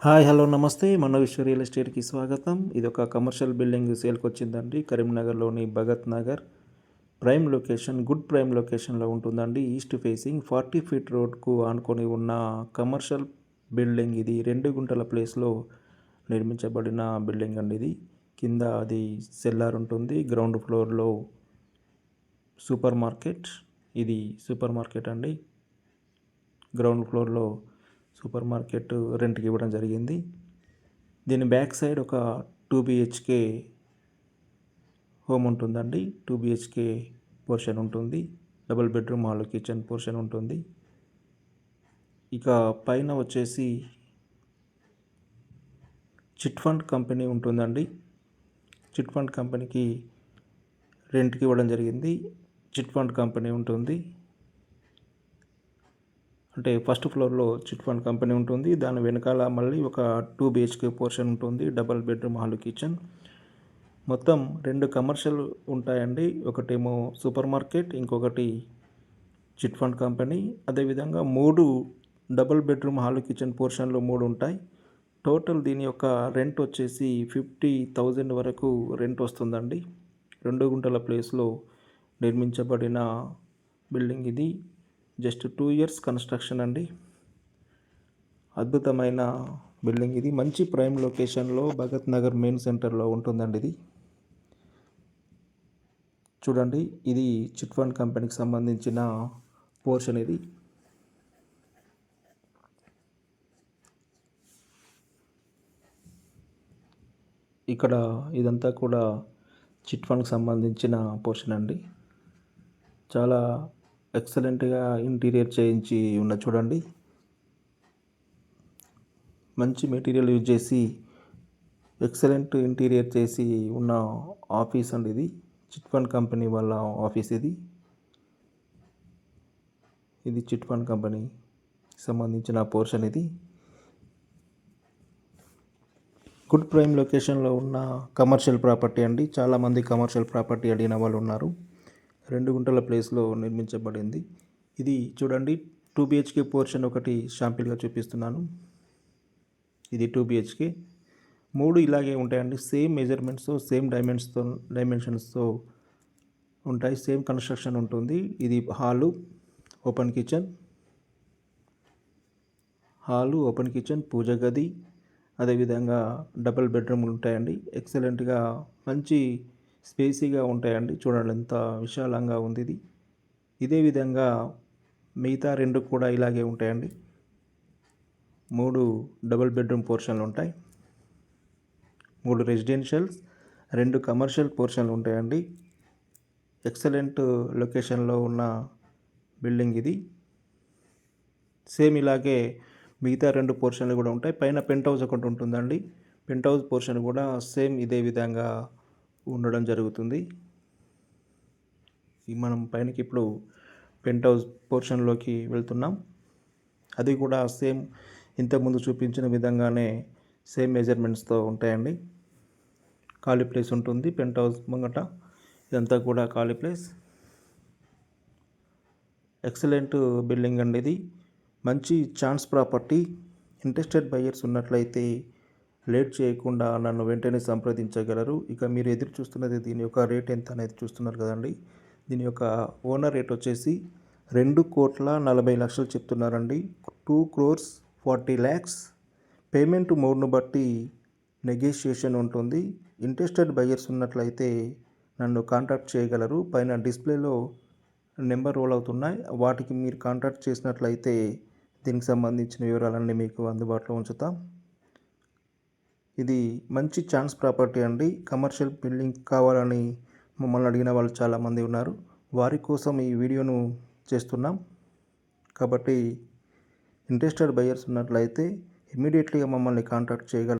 Hi hello నమస్తే మన విశ్వ రియల్ ఎస్టేట్కి స్వాగతం. ఇది ఒక కమర్షియల్ బిల్డింగ్ సేల్కి వచ్చిందండి. కరీంనగర్లోని Bhagat Nagar prime location, good prime లొకేషన్లో ఉంటుందండి. ఈస్ట్ ఫేసింగ్ 40 ఫీట్ రోడ్కు ఆనుకొని ఉన్న కమర్షియల్ బిల్డింగ్ ఇది. 2 గుంటల ప్లేస్లో నిర్మించబడిన బిల్డింగ్ అండి ఇది. కింద అది సెల్లార్ ఉంటుంది. గ్రౌండ్ ఫ్లోర్లో సూపర్ మార్కెట్. ఇది సూపర్ మార్కెట్ అండి. గ్రౌండ్ ఫ్లోర్లో సూపర్ మార్కెట్ రెంట్కి ఇవ్వడం జరిగింది. దీని బ్యాక్ సైడ్ ఒక 2 BHK హోమ్ ఉంటుందండి. 2 BHK పోర్షన్ ఉంటుంది. Double bedroom, hall, kitchen portion ఉంటుంది. ఇక పైన వచ్చేసి చిట్ ఫండ్ కంపెనీ ఉంటుందండి. చిట్ ఫండ్ కంపెనీకి రెంట్కి ఇవ్వడం జరిగింది. చిట్ ఫండ్ కంపెనీ ఉంటుంది. అంటే ఫస్ట్ ఫ్లోర్లో చిట్ ఫండ్ కంపెనీ ఉంటుంది. దాని వెనకాల మళ్ళీ ఒక 2 BHK పోర్షన్ ఉంటుంది. Double bedroom, hall, kitchen. మొత్తం 2 కమర్షియల్ ఉంటాయండి. ఒకటేమో సూపర్ మార్కెట్, ఇంకొకటి చిట్ ఫండ్ కంపెనీ. అదేవిధంగా 3 డబల్ బెడ్రూమ్, హాల్, కిచెన్ పోర్షన్లు 3 ఉంటాయి. టోటల్ దీని యొక్క రెంట్ వచ్చేసి 50,000 వరకు రెంట్ వస్తుందండి. 2 గుంటల ప్లేస్లో నిర్మించబడిన బిల్డింగ్ ఇది. జస్ట్ 2 years కన్స్ట్రక్షన్ అండి. అద్భుతమైన బిల్డింగ్ ఇది. మంచి ప్రైమ్ లొకేషన్లో భగత్ నగర్ మెయిన్ సెంటర్లో ఉంటుందండి ఇది. చూడండి, ఇది చిట్ ఫండ్ కంపెనీకి సంబంధించిన పోర్షన్ ఇది. ఇక్కడ ఇదంతా కూడా చిట్ ఫండ్కి సంబంధించిన పోర్షన్ అండి. చాలా ఎక్సలెంట్గా ఇంటీరియర్ చేయించి ఉన్న చూడండి. మంచి మెటీరియల్ యూజ్ చేసి ఎక్సలెంట్ ఇంటీరియర్ చేసి ఉన్న ఆఫీస్ అండి ఇది. చిట్ ఫండ్ కంపెనీ వాళ్ళ ఆఫీస్ ఇది. ఇది చిట్ ఫండ్ కంపెనీ సంబంధించిన పోర్షన్ ఇది. గుడ్ ప్రైమ్ లొకేషన్లో ఉన్న కమర్షియల్ ప్రాపర్టీ అండి. చాలామంది కమర్షియల్ ప్రాపర్టీ అడిగిన వాళ్ళు ఉన్నారు. 2 గుంటల ప్లేస్లో నిర్మించబడింది ఇది. చూడండి, 2 BHK పోర్షన్ ఒకటి షాంపిల్గా చూపిస్తున్నాను. ఇది 2 BHK. 3 ఇలాగే ఉంటాయండి. సేమ్ మెజర్మెంట్స్తో, సేమ్ డైమెన్షన్స్తో ఉంటాయి. సేమ్ కన్స్ట్రక్షన్ ఉంటుంది. ఇది hall, open kitchen, open kitchen, పూజ గది, అదేవిధంగా డబుల్ బెడ్రూమ్లు ఉంటాయండి. ఎక్సలెంట్గా మంచి స్పేసీగా ఉంటాయండి. చూడండి ఎంత విశాలంగా ఉంది ఇది. ఇదే విధంగా మిగతా 2 కూడా ఇలాగే ఉంటాయండి. 3 డబుల్ బెడ్రూమ్ పోర్షన్లు ఉంటాయి. 3 రెసిడెన్షియల్స్, 2 కమర్షియల్ పోర్షన్లు ఉంటాయండి. ఎక్సలెంట్ లొకేషన్లో ఉన్న బిల్డింగ్ ఇది. సేమ్ ఇలాగే మిగతా 2 పోర్షన్లు కూడా ఉంటాయి. పైన పెంట్ హౌస్ ఒకటి ఉంటుందండి. పెంట్ హౌస్ పోర్షన్ కూడా సేమ్ ఇదే విధంగా ఉండడం జరుగుతుంది. మనం పైనకి ఇప్పుడు పెంట్ హౌస్ పోర్షన్లోకి వెళ్తున్నాం. అది కూడా సేమ్ ఇంతకుముందు చూపించిన విధంగానే సేమ్ మెజర్మెంట్స్తో ఉంటాయండి. ఖాళీ ప్లేస్ ఉంటుంది పెంట్ హౌస్ ముంగట. ఇదంతా కూడా ఖాళీ ప్లేస్. ఎక్సలెంట్ బిల్డింగ్ అండి ఇది. మంచి ఛాన్స్ ప్రాపర్టీ. ఇంట్రెస్టెడ్ బయర్స్ ఉన్నట్లయితే లేట్ చేయకుండా నన్ను వెంటనే సంప్రదించగలరు. ఇక మీరు ఎదురు చూస్తున్నది దీని యొక్క రేట్ ఎంత అనేది చూస్తున్నారు కదండి. దీని యొక్క ఓనర్ రేట్ వచ్చేసి 2,40,00,000 చెప్తున్నారండి. 2,40,00,000. పేమెంట్ మోడ్ను బట్టి నెగోషియేషన్ ఉంటుంది. ఇంట్రెస్టెడ్ బయర్స్ ఉన్నట్లయితే నన్ను కాంటాక్ట్ చేయగలరు. పైన డిస్ప్లేలో నెంబర్ రోల్ అవుతున్నాయి. వాటికి మీరు కాంటాక్ట్ చేసినట్లయితే దీనికి సంబంధించిన వివరాలన్నీ మీకు అందుబాటులో ఉంచుతాం. ఇది మంచి ఛాన్స్ ప్రాపర్టీ అండి. కమర్షియల్ బిల్డింగ్ కావాలని మమ్మల్ని అడిగిన వాళ్ళు చాలామంది ఉన్నారు. వారి కోసం ఈ వీడియోను చేస్తున్నాం. కాబట్టి ఇంట్రెస్టెడ్ బయర్స్ ఉన్నట్లయితే ఇమ్మీడియట్లీగా మమ్మల్ని కాంటాక్ట్ చేయగలరు.